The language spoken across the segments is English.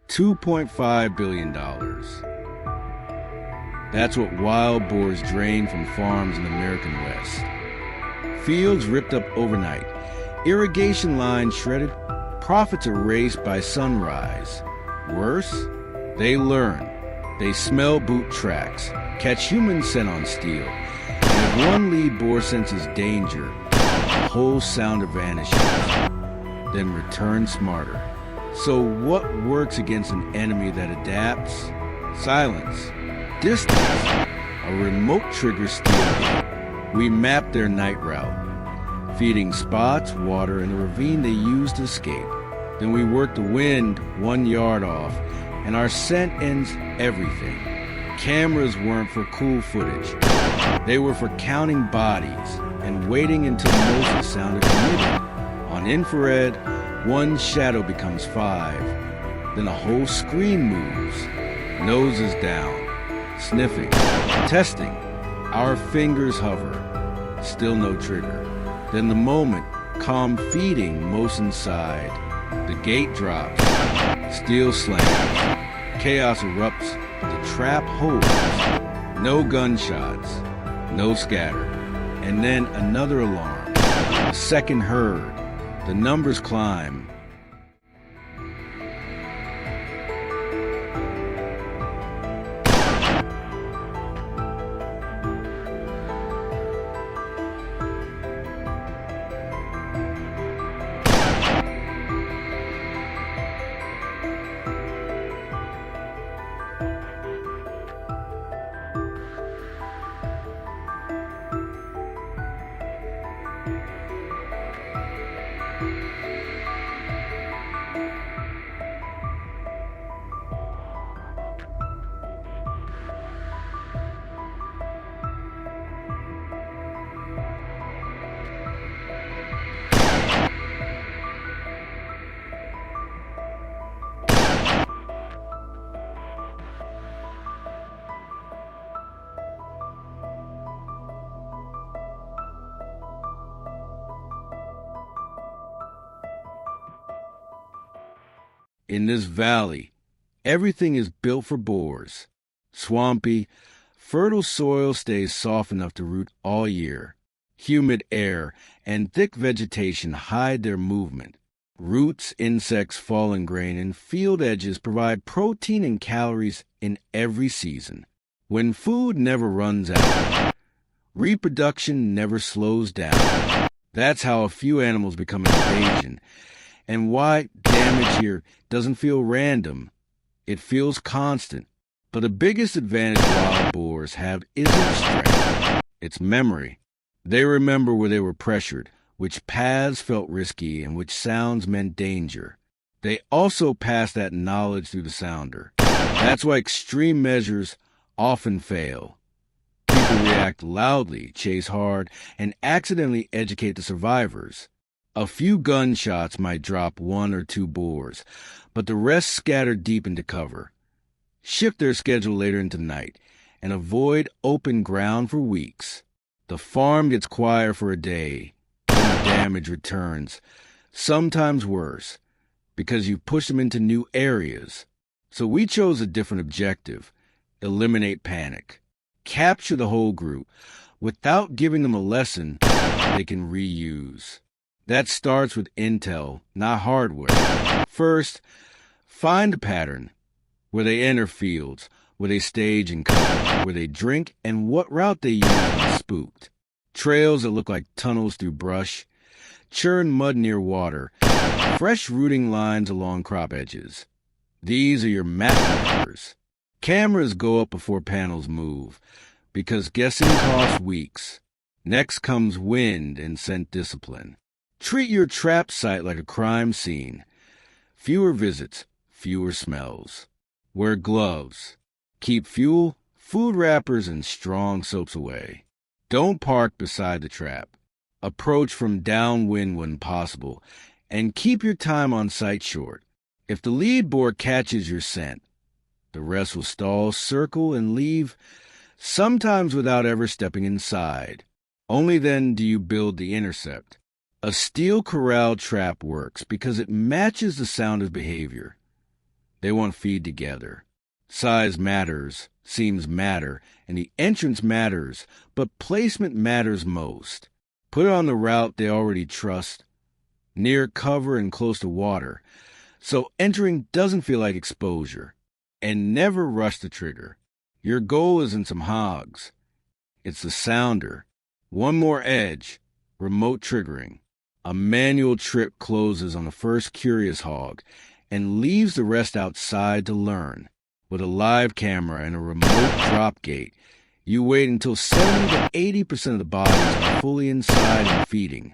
$2.5 billion. That's what wild boars drain from farms in the American West. Fields ripped up overnight, irrigation lines shredded, profits erased by sunrise. Worse, they learn. They smell boot tracks, catch human scent on steel, and if one lead boar senses danger, the whole sounder vanishes, then returns smarter. So what works against an enemy that adapts? Silence, distance, a remote trigger steel gate. We map their night route, feeding spots, water, and a ravine they use to escape. Then we work the wind 1 yard off, and our scent ends everything. Cameras weren't for cool footage. They were for counting bodies and waiting until most sounded committed. On infrared, one shadow becomes 5. Then a whole screen moves. Noses down. Sniffing. Testing. Our fingers hover. Still no trigger. Then the moment, calm feeding most inside. The gate drops. Steel slams. Chaos erupts, but the trap holds. No gunshots. No scatter. And then another alarm. A second heard. The numbers climb. In this valley, everything is built for boars. Swampy, fertile soil stays soft enough to root all year. Humid air and thick vegetation hide their movement. Roots, insects, fallen grain, and field edges provide protein and calories in every season. When food never runs out, reproduction never slows down. That's how a few animals become an invasion, and why damage here doesn't feel random. It feels constant. But the biggest advantage wild boars have isn't strength, it's memory. They remember where they were pressured, which paths felt risky, and which sounds meant danger. They also pass that knowledge through the sounder. That's why extreme measures often fail. People react loudly, chase hard, and accidentally educate the survivors. A few gunshots might drop 1 or 2 boars, but the rest scatter deep into cover. Shift their schedule later into night, and avoid open ground for weeks. The farm gets quiet for a day, then the damage returns, sometimes worse, because you push them into new areas. So we chose a different objective: eliminate panic. Capture the whole group, without giving them a lesson they can reuse. That starts with intel, not hardware. First, find a pattern. Where they enter fields, where they stage and cut, where they drink, and what route they use when spooked. Trails that look like tunnels through brush, churn mud near water, fresh rooting lines along crop edges. These are your map markers. Cameras go up before panels move, because guessing costs weeks. Next comes wind and scent discipline. Treat your trap site like a crime scene. Fewer visits, fewer smells. Wear gloves. Keep fuel, food wrappers, and strong soaps away. Don't park beside the trap. Approach from downwind when possible, and keep your time on site short. If the lead boar catches your scent, the rest will stall, circle, and leave, sometimes without ever stepping inside. Only then do you build the intercept. A steel corral trap works because it matches the sounder's behavior. They want to feed together. Size matters, seams matter, and the entrance matters, but placement matters most. Put it on the route they already trust, near cover and close to water, so entering doesn't feel like exposure. And never rush the trigger. Your goal isn't some hogs. It's the sounder. One more edge, remote triggering. A manual trip closes on the first curious hog and leaves the rest outside to learn. With a live camera and a remote drop gate, you wait until 70 to 80% of the bodies are fully inside and feeding,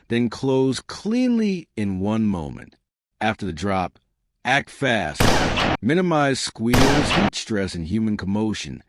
then close cleanly in one moment. After the drop, act fast. Minimize squeals, heat stress, and human commotion,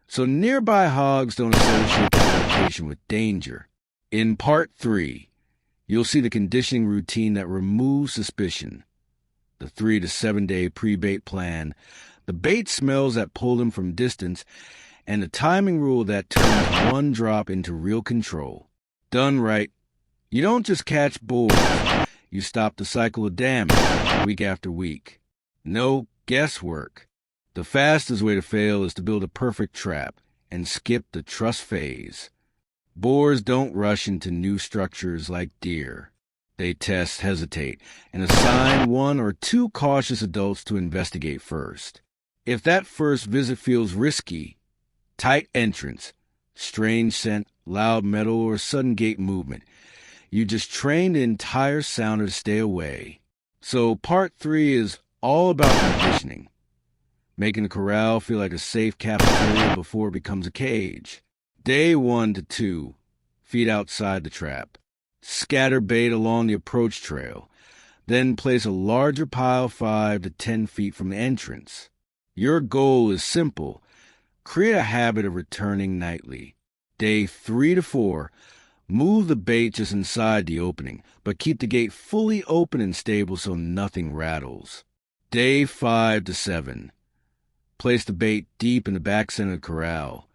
so nearby hogs don't associate that location with danger. In Part 3, you'll see the conditioning routine that removes suspicion. The 3 to 7 day pre-bait plan, the bait smells that pull them from distance, and the timing rule that turns one drop into real control. Done right, you don't just catch boars, you stop the cycle of damage week after week. No guesswork. The fastest way to fail is to build a perfect trap and skip the trust phase. Boars don't rush into new structures like deer. They test, hesitate, and assign 1 or 2 cautious adults to investigate first. If that first visit feels risky, tight entrance, strange scent, loud metal, or sudden gate movement, you just train the entire sounder to stay away. So Part 3 is all about conditioning, making the corral feel like a safe cafeteria before it becomes a cage. Day 1 to 2, feed outside the trap. Scatter bait along the approach trail, then place a larger pile 5 to 10 feet from the entrance. Your goal is simple. Create a habit of returning nightly. Day 3 to 4, move the bait just inside the opening, but keep the gate fully open and stable so nothing rattles. Day 5 to 7, place the bait deep in the back center of the corral,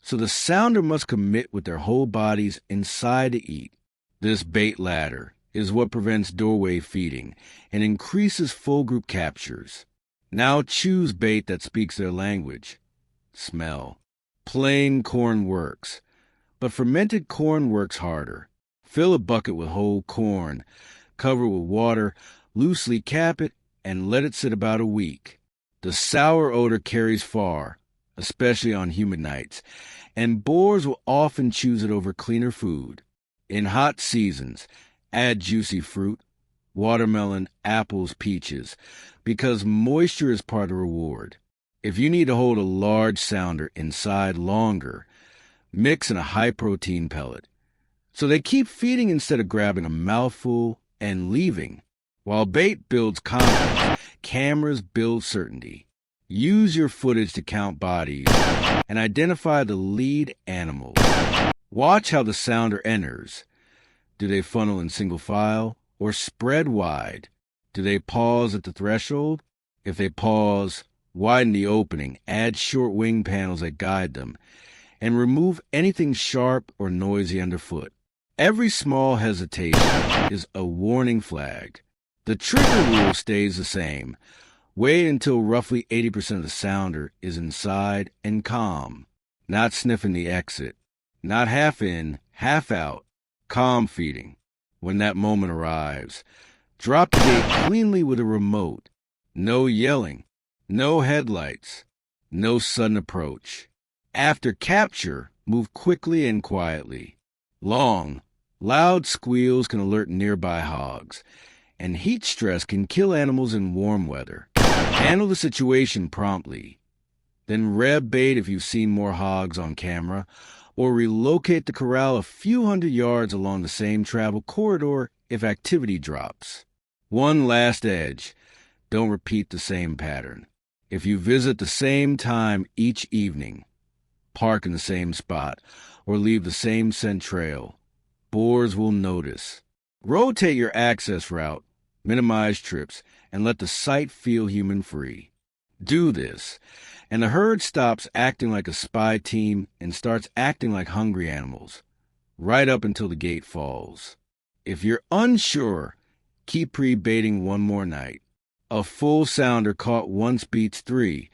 so the sounder must commit with their whole bodies inside to eat. This bait ladder is what prevents doorway feeding and increases full group captures. Now choose bait that speaks their language. Smell. Plain corn works, but fermented corn works harder. Fill a bucket with whole corn, cover it with water, loosely cap it, and let it sit about a week. The sour odor carries far, especially on humid nights, and boars will often choose it over cleaner food. In hot seasons, add juicy fruit, watermelon, apples, peaches, because moisture is part of the reward. If you need to hold a large sounder inside longer, mix in a high-protein pellet, so they keep feeding instead of grabbing a mouthful and leaving. While bait builds confidence, cameras build certainty. Use your footage to count bodies and identify the lead animals. Watch how the sounder enters. Do they funnel in single file or spread wide? Do they pause at the threshold? If they pause, widen the opening, add short wing panels that guide them, and remove anything sharp or noisy underfoot. Every small hesitation is a warning flag. The trigger rule stays the same. Wait until roughly 80% of the sounder is inside and calm, not sniffing the exit, not half in, half out, calm feeding. When that moment arrives, drop the gate cleanly with a remote. No yelling, no headlights, no sudden approach. After capture, move quickly and quietly. Long, loud squeals can alert nearby hogs, and heat stress can kill animals in warm weather. Handle the situation promptly. Then reb bait if you've seen more hogs on camera, or relocate the corral a few hundred yards along the same travel corridor if activity drops. One last edge. Don't repeat the same pattern. If you visit the same time each evening, park in the same spot, or leave the same scent trail, boars will notice. Rotate your access route, minimize trips, and let the site feel human-free. Do this, and the herd stops acting like a spy team and starts acting like hungry animals, right up until the gate falls. If you're unsure, keep pre-baiting one more night. A full sounder caught once beats 3,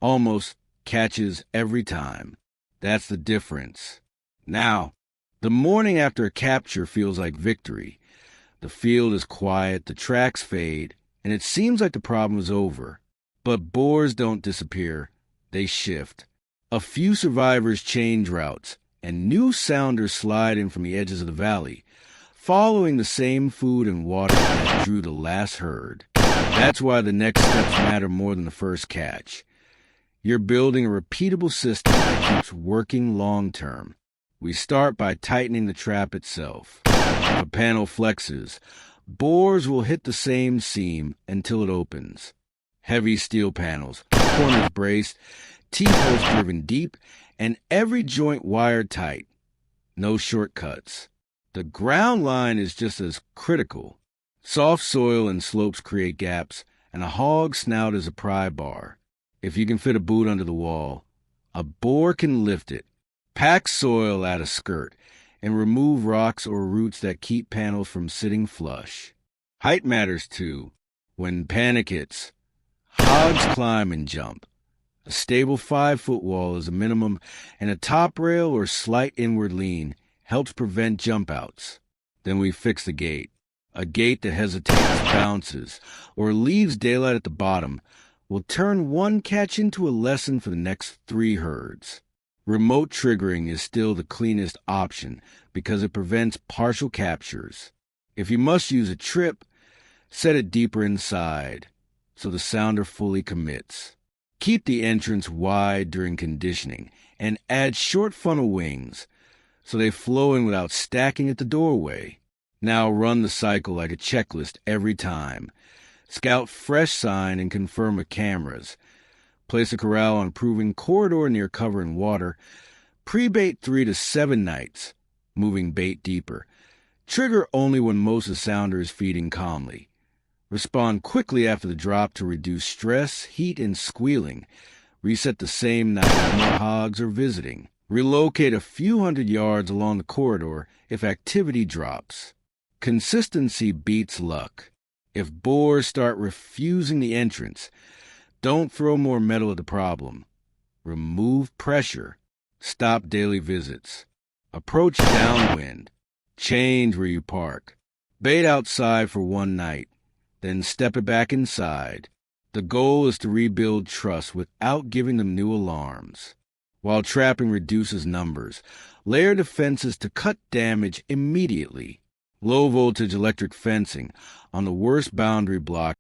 almost catches every time. That's the difference. Now, the morning after a capture feels like victory. The field is quiet, the tracks fade, and it seems like the problem is over. But boars don't disappear. They shift. A few survivors change routes, and new sounders slide in from the edges of the valley, following the same food and water that drew the last herd. That's why the next steps matter more than the first catch. You're building a repeatable system that keeps working long-term. We start by tightening the trap itself. If a panel flexes, boars will hit the same seam until it opens. Heavy steel panels, corners braced, T-posts driven deep, and every joint wired tight. No shortcuts. The ground line is just as critical. Soft soil and slopes create gaps, and a hog snout is a pry bar. If you can fit a boot under the wall, a boar can lift it, pack soil at a skirt, and remove rocks or roots that keep panels from sitting flush. Height matters too. When panic hits, hogs climb and jump. A stable 5-foot wall is a minimum, and a top rail or slight inward lean helps prevent jump outs. Then we fix the gate. A gate that hesitates, bounces, or leaves daylight at the bottom will turn one catch into a lesson for the next 3 herds. Remote triggering is still the cleanest option because it prevents partial captures. If you must use a trip, set it deeper inside so the sounder fully commits. Keep the entrance wide during conditioning and add short funnel wings so they flow in without stacking at the doorway. Now run the cycle like a checklist every time. Scout fresh sign and confirm with cameras. Place a corral on a proven corridor near cover and water. Pre-bait 3 to 7 nights, moving bait deeper. Trigger only when most of the sounder is feeding calmly. Respond quickly after the drop to reduce stress, heat, and squealing. Reset the same night if more hogs are visiting. Relocate a few hundred yards along the corridor if activity drops. Consistency beats luck. If boars start refusing the entrance, don't throw more metal at the problem. Remove pressure. Stop daily visits. Approach downwind. Change where you park. Bait outside for one night, then step it back inside. The goal is to rebuild trust without giving them new alarms. While trapping reduces numbers, layer defenses to cut damage immediately. Low-voltage electric fencing on the worst boundary block